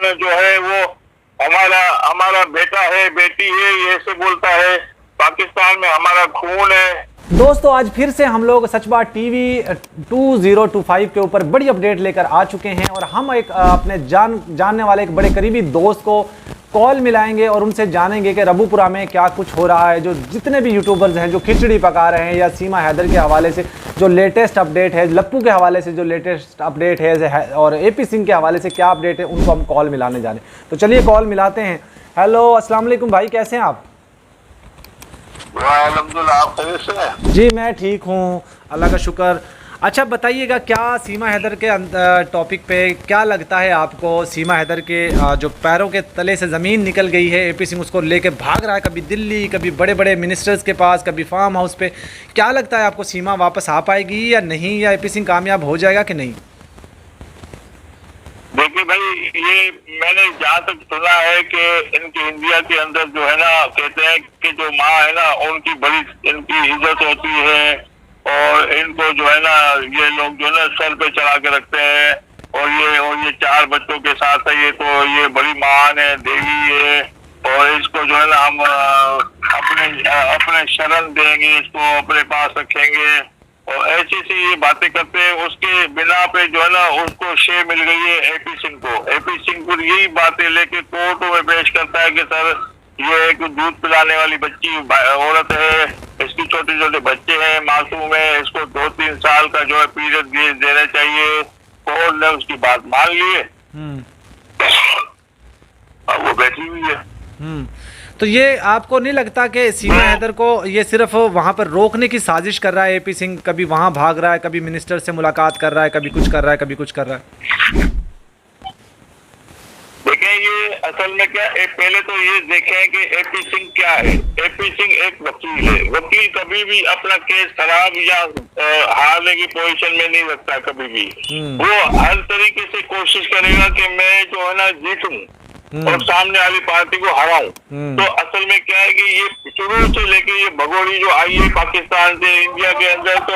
में जो है वो हमारा हमारा बेटा है, बेटी है, ये ऐसे बोलता है। पाकिस्तान में हमारा खून है। दोस्तों आज फिर से हम लोग सच बात टीवी 2025 के ऊपर बड़ी अपडेट लेकर आ चुके हैं और हम एक अपने जानने वाले एक बड़े करीबी दोस्त को कॉल मिलाएंगे और उनसे जानेंगे कि रबूपुरा में क्या कुछ हो रहा है। जो जितने भी यूट्यूबर्स हैं जो खिचड़ी पका रहे हैं या सीमा हैदर के हवाले से जो लेटेस्ट अपडेट है, लप्पू के हवाले से जो लेटेस्ट अपडेट है और एपी सिंह के हवाले से क्या अपडेट है, उनको हम कॉल मिलाने जा रहे हैं। तो चलिए कॉल मिलाते हैं। हेलो, अस्सलाम वालेकुम भाई, कैसे हैं आप? आप कैसे? जी मैं ठीक हूँ, अल्लाह का शुक्र। अच्छा बताइएगा, क्या सीमा हैदर के टॉपिक पे क्या लगता है आपको? सीमा हैदर के जो पैरों के तले से ज़मीन निकल गई है, एपी सिंह उसको लेके भाग रहा है, कभी दिल्ली, कभी बड़े बड़े मिनिस्टर्स के पास, कभी फार्म हाउस पे। क्या लगता है आपको, सीमा वापस आ पाएगी या नहीं, या एपी सिंह कामयाब हो जाएगा कि नहीं? देखिए भाई, ये मैंने जहाँ तक सुना है कि इनके इंडिया के अंदर जो है ना, कहते हैं कि जो माँ है ना उनकी बड़ी इनकी इज्जत होती है और इनको जो है ना ये लोग जो है ना सर पे चढ़ा के रखते हैं। और ये 4 बच्चों के साथ है, ये तो ये बड़ी महान है, देवी है और इसको जो है ना हम अपने शरण देंगे, इसको अपने पास रखेंगे और ऐसी सी ये बातें करते हैं। उसके बिना पे जो है ना उसको शे मिल गई है एपी सिंह को। एपी सिंह को यही बातें लेके कोर्टों में पेश करता है कि सर ये एक दूध पिलाने वाली बच्ची औरत है, इसकी छोटे छोटे बच्चे हैं, मासूम है, इसको 2-3 साल का जो है पीरियड देना चाहिए। कोर्ट ने उसकी बात मान ली है, अब वो बैठी हुई है। तो ये आपको नहीं लगता कि सीमा हैदर को ये सिर्फ वहाँ पर रोकने की साजिश कर रहा है एपी सिंह? कभी वहाँ भाग रहा है, कभी मिनिस्टर से मुलाकात कर रहा है, कभी कुछ कर रहा है, कभी कुछ कर रहा है। देखें ये असल में क्या है, पहले तो ये देखें कि एपी सिंह क्या है। एपी सिंह एक वकील है। वकील कभी भी अपना केस खराब या हारने की पोजीशन में नहीं रखता कभी भी। वो हर तरीके से कोशिश करेगा कि मैं जो है ना जीतूं और सामने वाली पार्टी को हराऊं। तो असल में क्या है कि ये शुरू से लेके ये भगोड़ी जो आई है पाकिस्तान से इंडिया के अंदर, तो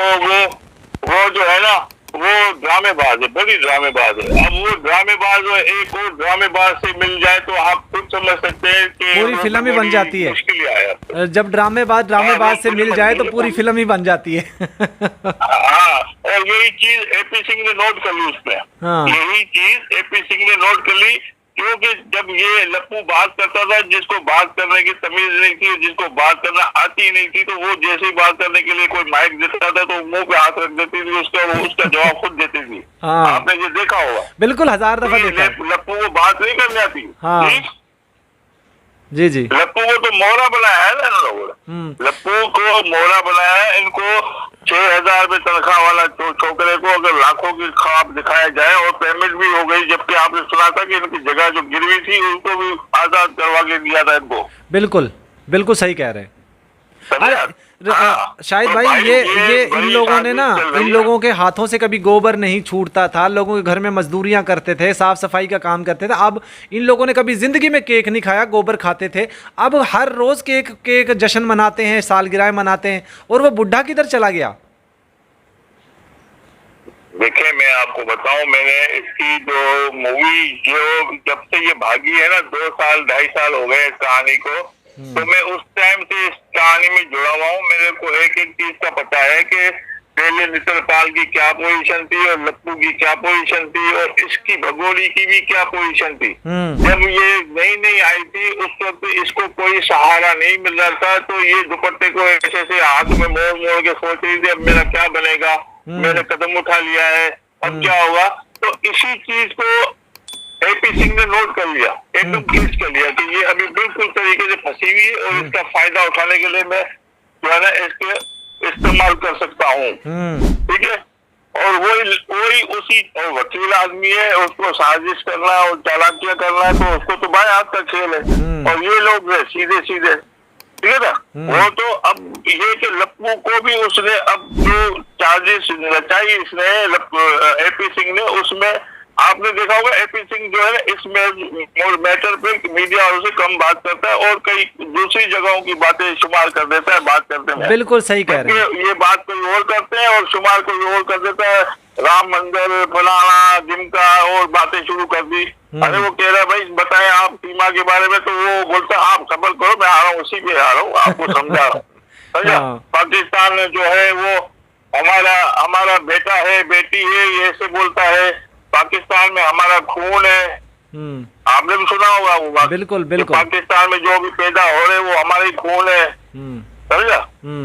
वो जो है ना वो ड्रामेबाज है, बड़ी ड्रामेबाज है। अब वो ड्रामेबाज एक और ड्रामेबाज से मिल जाए तो आप खुद समझ सकते हैं कि पूरी फिल्म ही बन जाती है। मुश्किल आया जब ड्रामेबाज से मिल जाए तो पूरी फिल्म ही बन जाती है। हाँ, और यही चीज एपी सिंह ने नोट कर ली उसमें। यही चीज एपी सिंह ने नोट कर ली, क्योंकि जब ये लप्पू बात करता था, जिसको बात करने की तमीज नहीं थी, जिसको बात करना आती नहीं थी, तो वो जैसे ही बात करने के लिए कोई माइक देता था तो मुंह पे हाथ रख देती थी, उसका जवाब खुद देती थी। आपने ये देखा होगा। बिल्कुल, 1000 दफा देखा। लप्पू को बात नहीं करनी आती। जी जी, लप्पू को तो मोहरा बनाया है ना लोगों ने। लप्पू को मोहरा बनाया है। इनको 6000 रुपये तनख्वाह वाला छोकरे को अगर लाखों की ख्वाब दिखाया जाए और पेमेंट भी हो गई, जबकि आपने सुना था कि इनकी जगह जो गिरवी थी उनको भी आजाद करवा के दिया था इनको। बिल्कुल बिल्कुल सही कह रहे हैं। शायद भाई ये इन लोगों ने ना, इन लोगों के हाथों से कभी गोबर नहीं छूटता था, लोगों के घर में मजदूरियां करते थे, साफ सफाई का काम करते थे। अब इन लोगों ने कभी जिंदगी में केक नहीं खाया, गोबर खाते थे। अब हर रोज केक जश्न मनाते हैं, सालगिरह मनाते हैं, और वो बुढ़ा किधर चला गया? देखिए मैं आपको बताऊं, मैंने इसकी जो मूवी जो जब से ये भागी है ना 2 साल 2.5 साल हो गए इस कहानी को, तो मैं उस टाइम से इस कहानी में जुड़ा हुआ हूँ। मेरे को एक चीज का पता है कि पहले नितरपाल की क्या पोजीशन थी और लप्पू की क्या पोजीशन थी और इसकी भगोड़ी की भी क्या पोजीशन थी। जब ये नई आई थी उस वक्त इसको कोई सहारा नहीं मिल रहा था, तो ये दुपट्टे को ऐसे ऐसे हाथ में मोड़ के सोच रही थी अब मेरा क्या बनेगा, मैंने कदम उठा लिया है, अब क्या होगा। तो इसी चीज को एपी सिंह ने नोट कर लिया, एकदम क्लिक कर लिया कि ये अभी बिल्कुल तरीके से फंसी हुई है और इसका फायदा उठाने के लिए मैं जो है ना इसके इस्तेमाल कर सकता हूँ। ठीक है, और वही उसी वकील आदमी है, उसको साजिश करना और चालाकियां करना है, तो उसको तो भाई हाथ का खेल है। और ये लोग सीधे सीधे, ठीक है ना। वो तो अब ये कि लप्पू को भी उसने अब जो चार्जेस रचाई इसने एपी सिंह ने, उसमें आपने देखा होगा एपी सिंह जो है इस मैटर पे मीडिया वालों से कम बात करता है और कई दूसरी जगहों की बातें शुमार कर देता है बात करते हैं। बिल्कुल सही कह रहे हैं। ये बात कोई और करते हैं और शुमार कोई और कर देता है, राम मंदिर फलाना जिनका और बातें शुरू कर दी। अरे वो कह रहा है भाई बताएं आप सीमा के बारे में, तो वो बोलता है आप सबर करो मैं आ रहा हूँ, उसी पे आ रहा हूँ, आपको समझा रहा हूँ। समझा? पाकिस्तान जो है वो हमारा बेटा है बेटी है ये ऐसे बोलता है, पाकिस्तान में हमारा खून है। आपने भी सुना होगा वो बात। बिल्कुल बिल्कुल। पाकिस्तान में जो भी पैदा हो रहे वो हमारे खून है। समझा?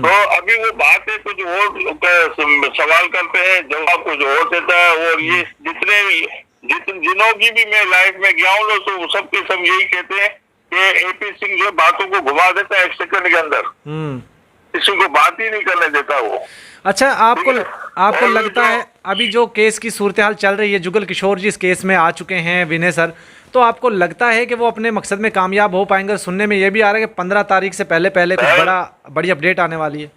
तो अभी वो बात है कुछ और सवाल करते हैं, जवाब कुछ और देता है। और ये जिनों की भी मैं लाइफ में गया हूँ तो सबके सब यही कहते हैं कि एपी सिंह जो बातों को घुमा देता है 1 सेकंड के अंदर, किसी को बात ही नहीं करने देता वो। अच्छा, आपको लगता है अभी जो केस की सूरत हाल चल रही है, जुगल किशोर जी इस केस में आ चुके हैं विनय सर, तो आपको लगता है कि वो अपने मकसद में कामयाब हो पाएंगे? सुनने में ये भी आ रहा है कि 15 तारीख से पहले कुछ बड़ी अपडेट आने वाली है।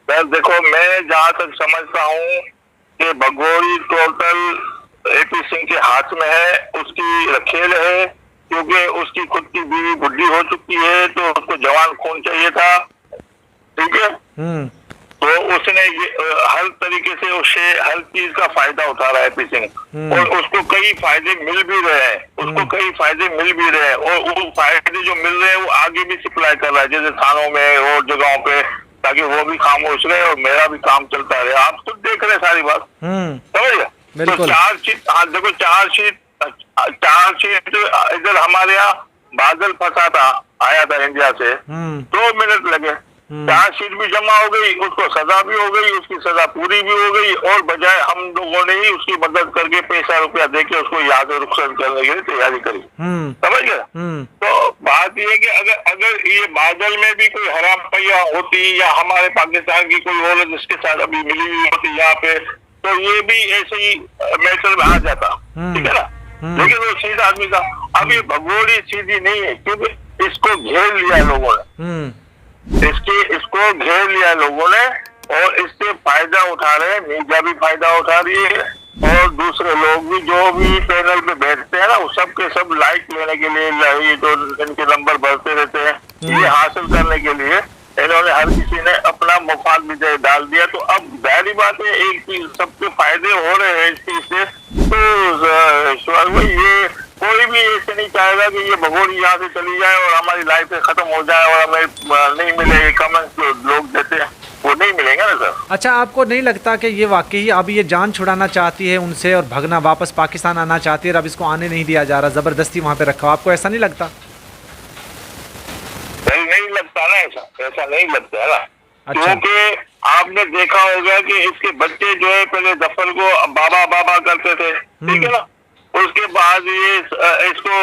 सर देखो, मैं जहाँ तक समझता हूँ कि भगोड़ी टोटल एपी सिंह के हाथ में है, उसकी खेल है, क्योंकि उसकी खुद की बीवी बुढ़ी हो चुकी है तो उसको जवान खून चाहिए था। ठीक है, तो उसने ये हर तरीके से उससे हर चीज का फायदा उठा रहा है एपी सिंह, और उसको कई फायदे मिल भी रहे हैं, और वो फायदे जो मिल रहे हैं वो आगे भी सप्लाई कर रहा है, जैसे थानों में और जगहों पे, ताकि वो भी खामोश रहे और मेरा भी काम चलता रहे। आप तो देख रहे सारी बात, समझ गए? तो चार्जशीट इधर हमारे यहाँ बादल फंसा था, आया था इंडिया से, 2 मिनट लगे, चार्जशीट भी जमा हो गई, उसको सजा भी हो गई, उसकी सजा पूरी भी हो गई, और बजाय हम लोगों ने ही उसकी मदद करके पैसा रुपया देके उसको यहाँ से रुखसत करने के लिए तैयारी करी। समझ गए? तो बात यह है कि अगर ये बादल में भी कोई हराम पैया होती या हमारे पाकिस्तान की कोई और जिसके साथ अभी मिली हुई होती यहाँ पे, तो ये भी ऐसे ही मैटर में आ जाता। ठीक है ना? लेकिन वो सीधा आदमी था। अब ये भगोड़ी सीधी नहीं है, क्योंकि इसको घेर लिया लोगों ने, इसको घेर लिया लोगों ने, और इससे फायदा उठा रहे हैं। मीडिया भी फायदा उठा रही है, और दूसरे लोग भी जो भी पैनल पे बैठते हैं ना, वो सब के सब लाइक लेने के लिए, जो इनके नंबर बढ़ते रहते हैं, ये हासिल करने के लिए इन्होंने हर किसी ने अपना मुफाद भी डाल दिया। तो अब जाहिर बात है एक चीज सबके फायदे हो रहे हैं इस चीज से, तो ये कोई भी ऐसे नहीं चाहेगा कि ये भगोड़ी यहाँ से चली जाए और हमारी लाइफ खत्म हो जाए और हमें नहीं मिले। कमेंट्स जो लोग देते हैं वो नहीं मिलेंगे ना सर। अच्छा, आपको नहीं लगता कि ये वाकई अब ये जान छुड़ाना चाहती है उनसे और भगना वापस पाकिस्तान आना चाहती है, और अब इसको आने नहीं दिया जा रहा, जबरदस्ती वहाँ पे रखा? आपको ऐसा नहीं लगता? नहीं लगता ना, ऐसा नहीं लगता है ना। अच्छा। क्योंकि आपने देखा होगा कि इसके बच्चे जो है पहले जफर को बाबा बाबा करते थे, ठीक है ना, उसके बाद ये इसको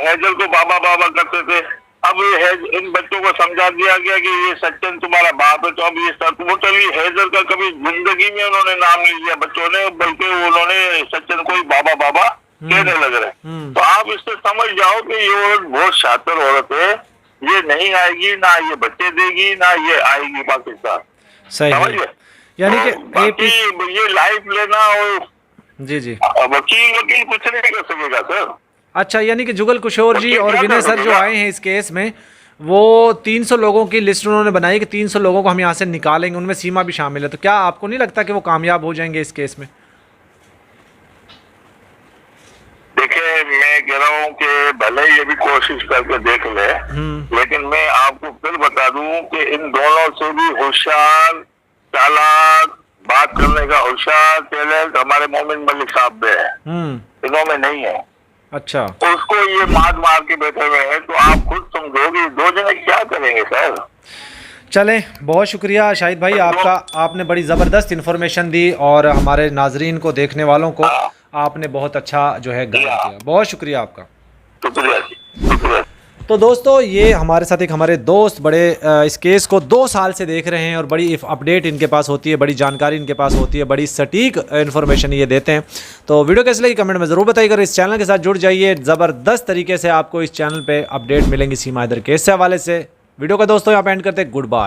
हैजर को बाबा बाबा करते थे। अब ये इन बच्चों को समझा दिया गया कि ये सचिन तुम्हारा बाप है, तो अब ये टोटली हैजर का कभी जिंदगी में उन्होंने नाम नहीं लिया बच्चों ने, बल्कि उन्होंने सचिन को ही बाबा बाबा कहने लग रहे। तो आप इससे समझ जाओ कि ये औरत बहुत शातिर औरत है, ये नहीं आएगी, ना ये बच्चे देगी, ना ये आएगी पाकिस्तान। सही है। यानी कि ये लाइफ लेना और जी वकील कुछ नहीं कर सकेगा सर। अच्छा, यानी कि जुगल किशोर जी और विनय सर जो आए हैं इस केस में, वो 300 लोगों की लिस्ट उन्होंने बनाई कि 300 लोगों को हम यहाँ से निकालेंगे, उनमें सीमा भी शामिल है। तो क्या आपको नहीं लगता कि वो कामयाब हो जाएंगे इस केस में? देखिए, मैं कह रहा हूँ कि भले ये भी कोशिश करके देख ले, लेकिन मैं आपको फिर बता दूं कि इन दोनों से भी होशियार, चालाक, बात करने का होशियार टैलेंट हमारे मोमिन मलिक साहब में है, इन्हों में नहीं है। अच्छा, उसको ये मार के बैठे हुए हैं, तो आप खुद समझोगे दो जने क्या करेंगे सर। चलें, बहुत शुक्रिया शाहिद भाई आपका, आपने बड़ी ज़बरदस्त इन्फॉर्मेशन दी और हमारे नाजरीन को, देखने वालों को आपने बहुत अच्छा जो है गाइड किया। बहुत शुक्रिया आपका। तो दोस्तों, ये हमारे साथ एक हमारे दोस्त बड़े इस केस को 2 साल से देख रहे हैं और बड़ी अपडेट इनके पास होती है, बड़ी जानकारी इनके पास होती है, बड़ी सटीक इन्फॉर्मेशन ये देते हैं। तो वीडियो कैसे लगी कमेंट में ज़रूर बताइएगा। इस चैनल के साथ जुड़ जाइए, ज़बरदस्त तरीके से आपको इस चैनल पे अपडेट मिलेंगी सीमा हैदर केस से हवाले से। वीडियो का दोस्तों यहाँ पे एंड करते हैं। Good bye.